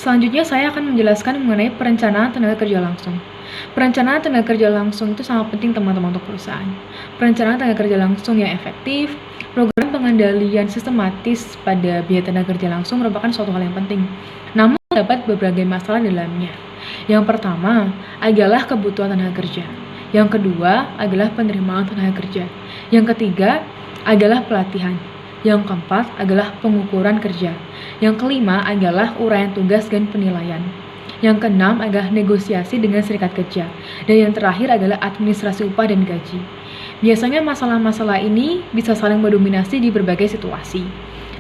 Selanjutnya saya akan menjelaskan mengenai perencanaan tenaga kerja langsung. Perencanaan tenaga kerja langsung itu sangat penting teman-teman untuk perusahaan. Perencanaan tenaga kerja langsung yang efektif, program pengendalian sistematis pada biaya tenaga kerja langsung merupakan suatu hal yang penting. Namun terdapat berbagai masalah dalamnya. Yang pertama adalah kebutuhan tenaga kerja. Yang kedua adalah penerimaan tenaga kerja. Yang ketiga adalah pelatihan. Yang keempat adalah pengukuran kerja. Yang kelima adalah uraian tugas dan penilaian. Yang keenam adalah negosiasi dengan serikat kerja. Dan yang terakhir adalah administrasi upah dan gaji. Biasanya masalah-masalah ini bisa saling mendominasi di berbagai situasi.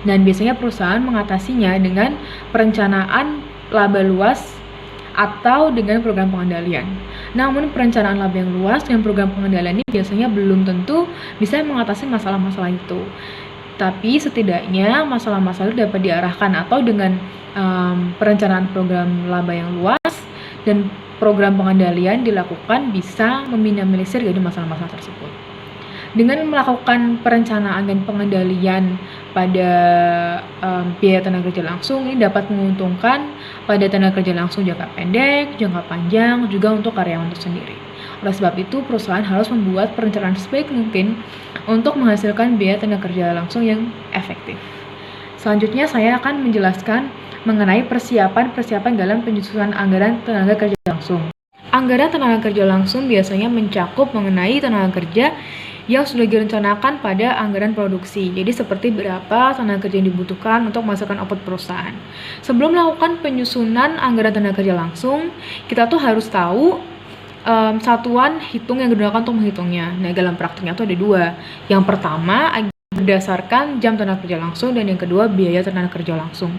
Dan biasanya perusahaan mengatasinya dengan perencanaan laba luas atau dengan program pengendalian. Namun perencanaan laba yang luas dan program pengendalian ini biasanya belum tentu bisa mengatasi masalah-masalah itu. Tapi setidaknya masalah-masalah itu dapat diarahkan atau dengan perencanaan program laba yang luas dan program pengendalian dilakukan bisa meminimalisir dari masalah-masalah tersebut. Dengan melakukan perencanaan dan pengendalian pada biaya tenaga kerja langsung ini dapat menguntungkan pada tenaga kerja langsung jangka pendek, jangka panjang, juga untuk karyawan tersendiri. Oleh sebab itu, perusahaan harus membuat perencanaan sebaik mungkin untuk menghasilkan biaya tenaga kerja langsung yang efektif. Selanjutnya, saya akan menjelaskan mengenai persiapan dalam penyusunan anggaran tenaga kerja langsung. Anggaran tenaga kerja langsung biasanya mencakup mengenai tenaga kerja yang sudah direncanakan pada anggaran produksi. Jadi seperti berapa tenaga kerja yang dibutuhkan untuk menghasilkan output perusahaan. Sebelum melakukan penyusunan anggaran tenaga kerja langsung, kita tuh harus tahu satuan hitung yang digunakan untuk menghitungnya. Nah, dalam praktiknya itu ada dua. Yang pertama berdasarkan jam tenaga kerja langsung dan yang kedua biaya tenaga kerja langsung.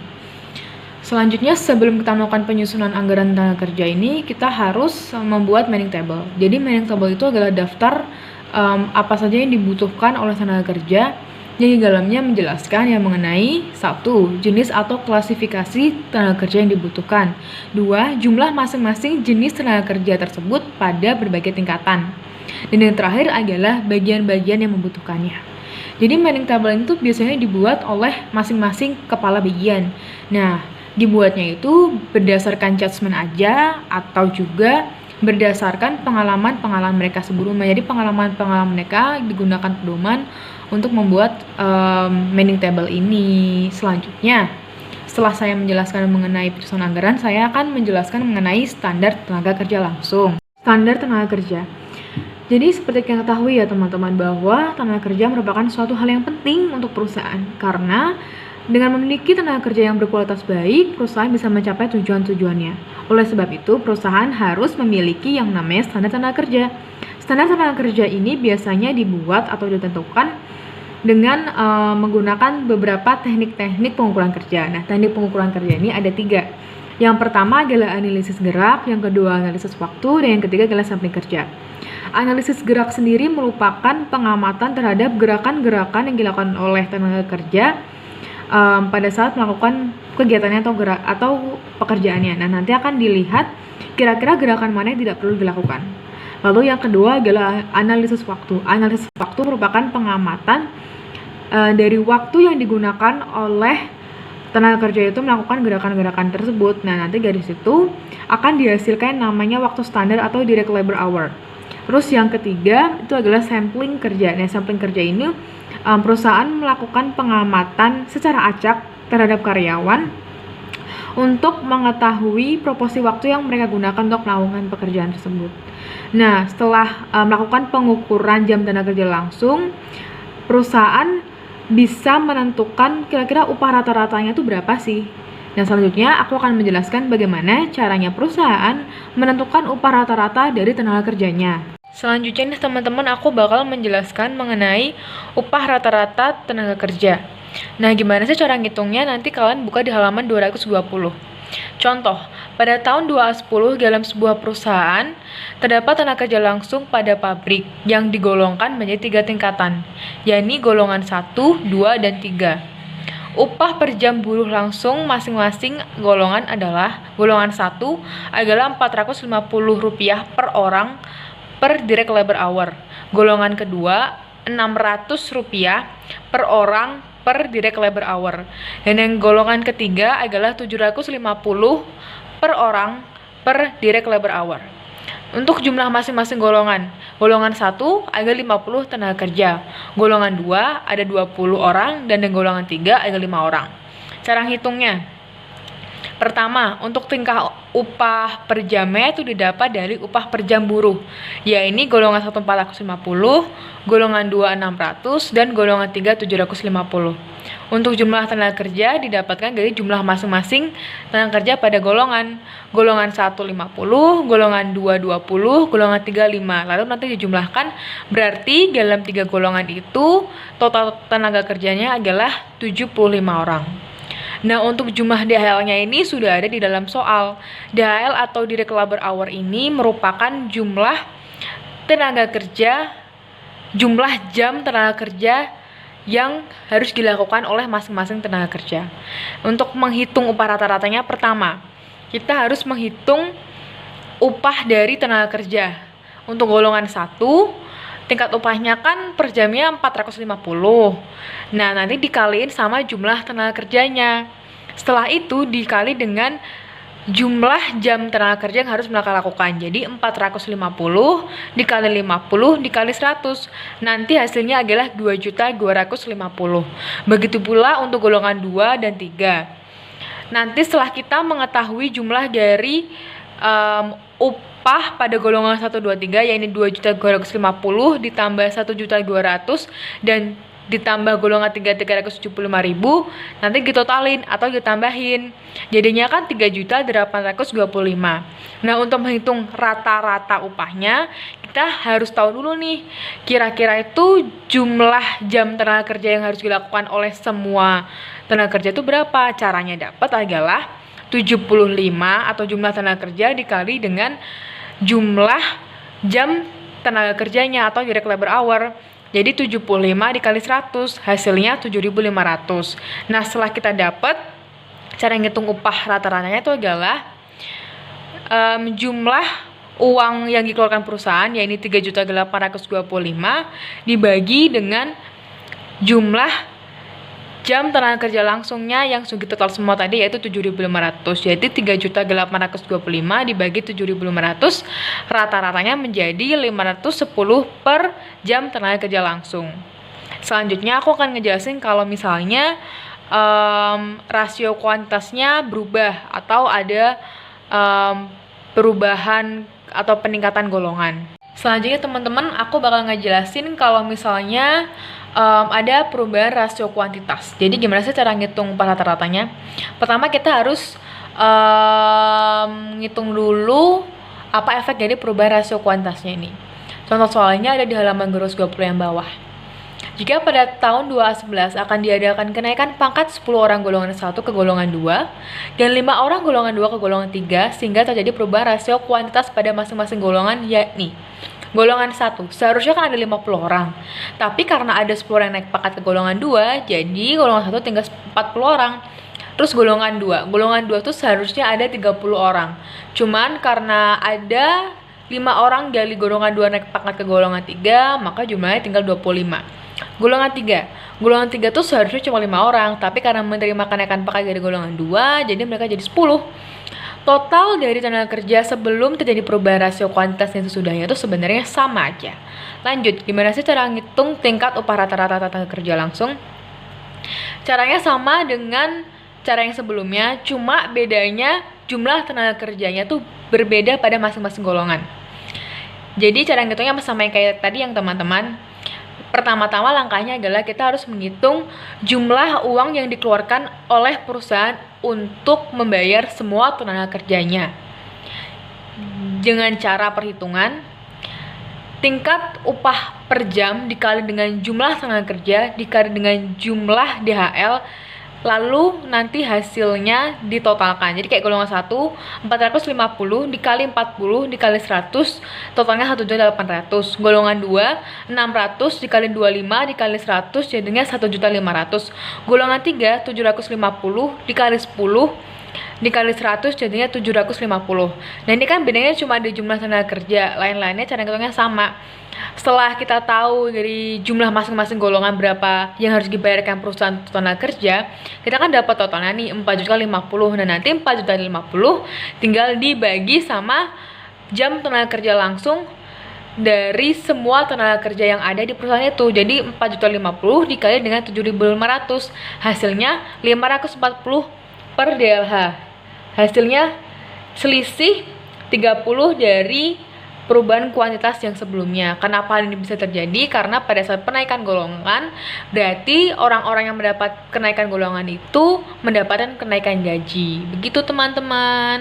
Selanjutnya, sebelum kita melakukan penyusunan anggaran tenaga kerja ini, kita harus membuat manning table. Jadi manning table itu adalah daftar apa saja yang dibutuhkan oleh tenaga kerja yang di dalamnya menjelaskan yang mengenai 1. Jenis atau klasifikasi tenaga kerja yang dibutuhkan. 2. Jumlah masing-masing jenis tenaga kerja tersebut pada berbagai tingkatan. Dan yang terakhir adalah bagian-bagian yang membutuhkannya. Jadi manning table itu biasanya dibuat oleh masing-masing kepala bagian. Nah, dibuatnya itu berdasarkan judgement aja atau juga berdasarkan pengalaman-pengalaman mereka sebelumnya. Jadi pengalaman-pengalaman mereka digunakan pedoman untuk membuat manning table ini. Selanjutnya, setelah saya menjelaskan mengenai penyusunan anggaran, saya akan menjelaskan mengenai standar tenaga kerja langsung. Standar tenaga kerja. Jadi seperti yang ketahui ya teman-teman bahwa tenaga kerja merupakan suatu hal yang penting untuk perusahaan karena dengan memiliki tenaga kerja yang berkualitas baik, perusahaan bisa mencapai tujuan-tujuannya. Oleh sebab itu, perusahaan harus memiliki yang namanya standar tenaga kerja. Standar tenaga kerja ini biasanya dibuat atau ditentukan dengan menggunakan beberapa teknik-teknik pengukuran kerja. Nah, teknik pengukuran kerja ini ada 3. Yang pertama adalah analisis gerak, yang kedua analisis waktu, dan yang ketiga adalah sampling kerja. Analisis gerak sendiri merupakan pengamatan terhadap gerakan-gerakan yang dilakukan oleh tenaga kerja pada saat melakukan kegiatannya atau pekerjaannya. Nah, nanti akan dilihat kira-kira gerakan mana yang tidak perlu dilakukan. Lalu yang kedua adalah analisis waktu. Analisis waktu merupakan pengamatan dari waktu yang digunakan oleh tenaga kerja itu melakukan gerakan-gerakan tersebut. Nah, nanti dari situ akan dihasilkan namanya waktu standar atau direct labor hour. Terus yang ketiga itu adalah sampling kerja. Nah, sampling kerja ini perusahaan melakukan pengamatan secara acak terhadap karyawan untuk mengetahui proporsi waktu yang mereka gunakan untuk melakukan pekerjaan tersebut. Nah, setelah melakukan pengukuran jam tenaga kerja langsung, perusahaan bisa menentukan kira-kira upah rata-ratanya itu berapa sih. Nah, selanjutnya aku akan menjelaskan bagaimana caranya perusahaan menentukan upah rata-rata dari tenaga kerjanya. Selanjutnya nih teman-teman, aku bakal menjelaskan mengenai upah rata-rata tenaga kerja. Nah, gimana sih cara ngitungnya? Nanti kalian buka di halaman 220. Contoh, pada tahun 2010 dalam sebuah perusahaan, terdapat tenaga kerja langsung pada pabrik yang digolongkan menjadi 3 tingkatan, yakni golongan 1, 2, dan 3. Upah per jam buruh langsung masing-masing golongan adalah golongan 1 adalah Rp450 per orang per direct labor hour. Golongan kedua Rp600 per orang per direct labor hour. Dan yang golongan ketiga adalah 750 per orang per direct labor hour. Untuk jumlah masing-masing golongan 1 ada 50 tenaga kerja, golongan 2 ada 20 orang, dan yang golongan 3 ada 5 orang. Cara hitungnya, pertama, untuk tingkat upah per jamnya itu didapat dari upah per jam buruh, yaitu golongan 1 450, golongan 2 600, dan golongan 3 750. Untuk jumlah tenaga kerja didapatkan dari jumlah masing-masing tenaga kerja pada golongan 1 50, golongan 2 20, golongan 3 5. Lalu nanti dijumlahkan, berarti dalam 3 golongan itu total tenaga kerjanya adalah 75 orang. Nah, untuk jumlah DHL-nya ini sudah ada di dalam soal. DHL atau direct labor hour ini merupakan jumlah jam tenaga kerja yang harus dilakukan oleh masing-masing tenaga kerja. Untuk menghitung upah rata-ratanya, pertama, kita harus menghitung upah dari tenaga kerja. Untuk golongan 1, tingkat upahnya kan per jamnya 450. Nah, nanti dikaliin sama jumlah tenaga kerjanya. Setelah itu dikali dengan jumlah jam tenaga kerja yang harus mereka lakukan. Jadi 450 dikali 50 dikali 100. Nanti hasilnya adalah 2.250. Begitu pula untuk golongan 2 dan 3. Nanti setelah kita mengetahui jumlah dari upah pada golongan 1 2 3, yaitu 2.250 ditambah 1.200 dan ditambah golongan 3 375.000, nanti ditotalin atau ditambahin, jadinya kan 3.825. Nah, untuk menghitung rata-rata upahnya, kita harus tahu dulu nih, kira-kira itu jumlah jam tenaga kerja yang harus dilakukan oleh semua tenaga kerja itu berapa. Caranya dapat adalah 75 atau jumlah tenaga kerja dikali dengan jumlah jam tenaga kerjanya atau direct labor hour. Jadi 75 dikali 100, hasilnya 7.500. Nah, setelah kita dapat, cara ngitung upah rata-ratanya itu adalah jumlah uang yang dikeluarkan perusahaan, yaitu 3.825 dibagi dengan jumlah jam tenaga kerja langsungnya yang sudah total semua tadi, yaitu 7.500. Jadi 3.825 dibagi 7.500, rata-ratanya menjadi 510 per jam tenaga kerja langsung. Selanjutnya aku akan ngejelasin kalau misalnya rasio kuantitasnya berubah atau ada perubahan atau peningkatan golongan. Selanjutnya teman-teman, aku bakal ngejelasin kalau misalnya ada perubahan rasio kuantitas. Jadi gimana sih cara ngitung upah rata-ratanya? Pertama, kita harus ngitung dulu apa efek dari perubahan rasio kuantitasnya ini. Contoh soalnya ada di halaman Guru 20 yang bawah. Jika pada tahun 2011 akan diadakan kenaikan pangkat 10 orang golongan 1 ke golongan 2 dan 5 orang golongan 2 ke golongan 3, sehingga terjadi perubahan rasio kuantitas pada masing-masing golongan, yakni golongan 1, seharusnya kan ada 50 orang. Tapi karena ada 10 orang yang naik pangkat ke golongan 2, jadi golongan 1 tinggal 40 orang. Terus golongan 2 tuh seharusnya ada 30 orang. Cuman karena ada 5 orang dari golongan 2 naik pangkat ke golongan 3, maka jumlahnya tinggal 25. Golongan 3 tuh seharusnya cuma 5 orang, tapi karena menerima kenaikan pangkat dari golongan 2, jadi mereka jadi 10. Total dari tenaga kerja sebelum terjadi perubahan rasio kuantitas dan sesudahnya itu sebenarnya sama aja. Lanjut, gimana sih cara ngitung tingkat upah rata-rata tenaga kerja langsung? Caranya sama dengan cara yang sebelumnya, cuma bedanya jumlah tenaga kerjanya tuh berbeda pada masing-masing golongan. Jadi cara ngitungnya sama yang kayak tadi yang teman-teman. Pertama-tama langkahnya adalah kita harus menghitung jumlah uang yang dikeluarkan oleh perusahaan untuk membayar semua tenaga kerjanya. Dengan cara perhitungan, tingkat upah per jam dikali dengan jumlah tenaga kerja dikali dengan jumlah DHL, lalu nanti hasilnya ditotalkan. Jadi kayak golongan 1, 450 dikali 40 dikali 100, totalnya 1.800. Golongan 2, 600 dikali 25 dikali 100, jadinya 1.500. Golongan 3, 750 dikali 10 dikali 100, jadinya 750. Nah, ini kan bedanya cuma di jumlah tenaga kerja, lain-lainnya cara ngitungnya sama. setelah kita tahu dari jumlah masing-masing golongan berapa yang harus dibayarkan perusahaan tenaga kerja, kita kan dapat totalnya nih 4.050.000. Nah, nanti 4.050.000 tinggal dibagi sama jam tenaga kerja langsung dari semua tenaga kerja yang ada di perusahaan itu. Jadi 4.050.000 dikali dengan 7.500, hasilnya 540 per DLH. Hasilnya selisih 30 dari perubahan kuantitas yang sebelumnya. Kenapa ini bisa terjadi? Karena pada saat penaikan golongan, berarti orang-orang yang mendapat kenaikan golongan itu mendapatkan kenaikan gaji. Begitu teman-teman.